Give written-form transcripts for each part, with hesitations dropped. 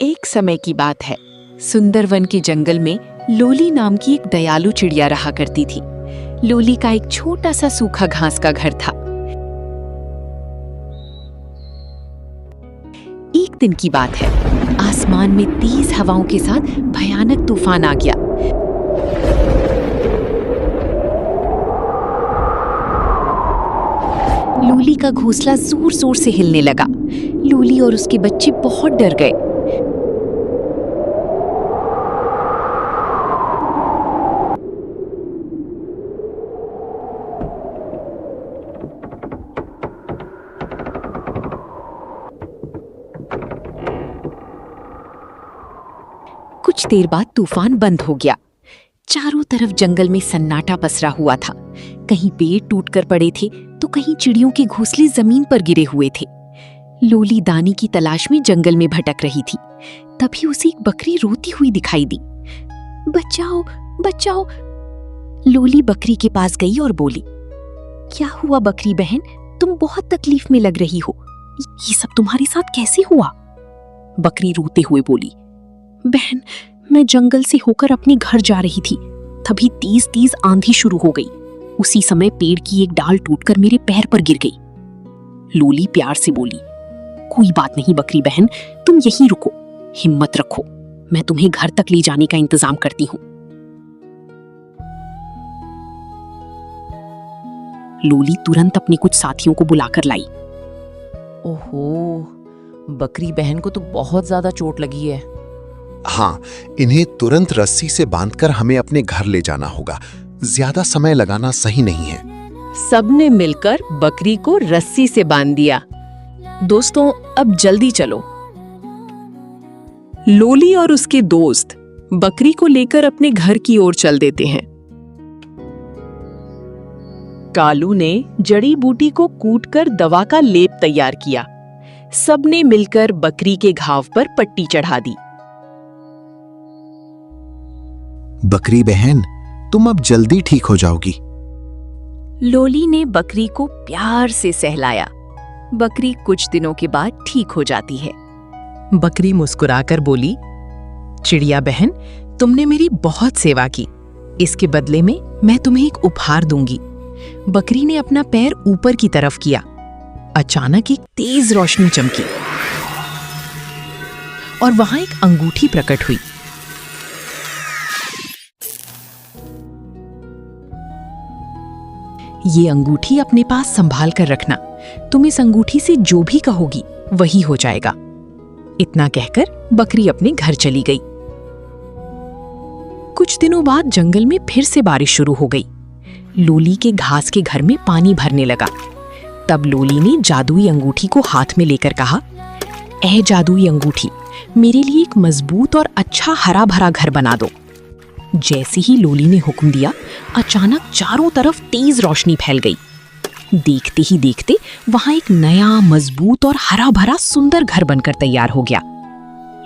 एक समय की बात है। सुंदरवन के जंगल में लोली नाम की एक दयालु चिड़िया रहा करती थी। लोली का एक छोटा सा सूखा घास का घर था। एक दिन की बात है, आसमान में तेज हवाओं के साथ भयानक तूफान आ गया। लोली का घोंसला जोर जोर से हिलने लगा। लोली और उसके बच्चे बहुत डर गए। कुछ देर बाद तूफान बंद हो गया। चारों तरफ जंगल में सन्नाटा पसरा हुआ था। कहीं पेड़ टूटकर पड़े थे तो कहीं चिड़ियों के घोंसले जमीन पर गिरे हुए थे। लोली दाने की तलाश में जंगल में भटक रही थी। तभी उसे एक बकरी रोती हुई दिखाई दी। बचाओ बचाओ। लोली बकरी के पास गई और बोली, क्या हुआ बकरी बहन, तुम बहुत तकलीफ में लग रही हो। ये सब तुम्हारे साथ कैसे हुआ? बकरी रोते हुए बोली, बहन, मैं जंगल से होकर अपने घर जा रही थी। तभी तेज तेज आंधी शुरू हो गई। उसी समय पेड़ की एक डाल टूटकर मेरे पैर पर गिर गई। लोली प्यार से बोली, कोई बात नहीं बकरी बहन, तुम यहीं रुको, हिम्मत रखो, मैं तुम्हें घर तक ले जाने का इंतजाम करती हूँ। लोली तुरंत अपने कुछ साथियों को बुलाकर लाई। ओहो, बकरी बहन को तो बहुत ज्यादा चोट लगी है। हाँ, इन्हें तुरंत रस्सी से बांधकर हमें अपने घर ले जाना होगा। ज्यादा समय लगाना सही नहीं है। सबने मिलकर बकरी को रस्सी से बांध दिया। दोस्तों, अब जल्दी चलो। लोली और उसके दोस्त बकरी को लेकर अपने घर की ओर चल देते हैं। कालू ने जड़ी बूटी को कूटकर दवा का लेप तैयार किया। सबने मिलकर बकरी के घाव पर पट्टी चढ़ा दी। बकरी बहन, तुम अब जल्दी ठीक हो जाओगी। लोली ने बकरी को प्यार से सहलाया। बकरी कुछ दिनों के बाद ठीक हो जाती है। बकरी मुस्कुराकर बोली, चिड़िया बहन, तुमने मेरी बहुत सेवा की। इसके बदले में मैं तुम्हें एक उपहार दूंगी। बकरी ने अपना पैर ऊपर की तरफ किया। अचानक एक तेज रोशनी चमकी और वहां एक अंगूठी प्रकट हुई। ये अंगूठी अपने पास संभाल कर रखना। तुम इस अंगूठी से जो भी कहोगी वही हो जाएगा। इतना कहकर बकरी अपने घर चली गई। कुछ दिनों बाद जंगल में फिर से बारिश शुरू हो गई। लोली के घास के घर में पानी भरने लगा। तब लोली ने जादुई अंगूठी को हाथ में लेकर कहा, ऐ जादुई अंगूठी, मेरे लिए एक मजबूत और अच्छा हरा भरा घर बना दो। जैसे ही लोली ने हुक्म दिया, अचानक चारों तरफ तेज रोशनी फैल गई। देखते ही देखते वहां एक नया मजबूत और हरा भरा सुंदर घर बनकर तैयार हो गया।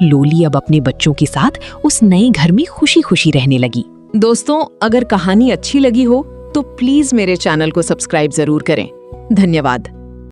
लोली अब अपने बच्चों के साथ उस नए घर में खुशी खुशी रहने लगी। दोस्तों, अगर कहानी अच्छी लगी हो तो प्लीज मेरे चैनल को सब्सक्राइब जरूर करें। धन्यवाद।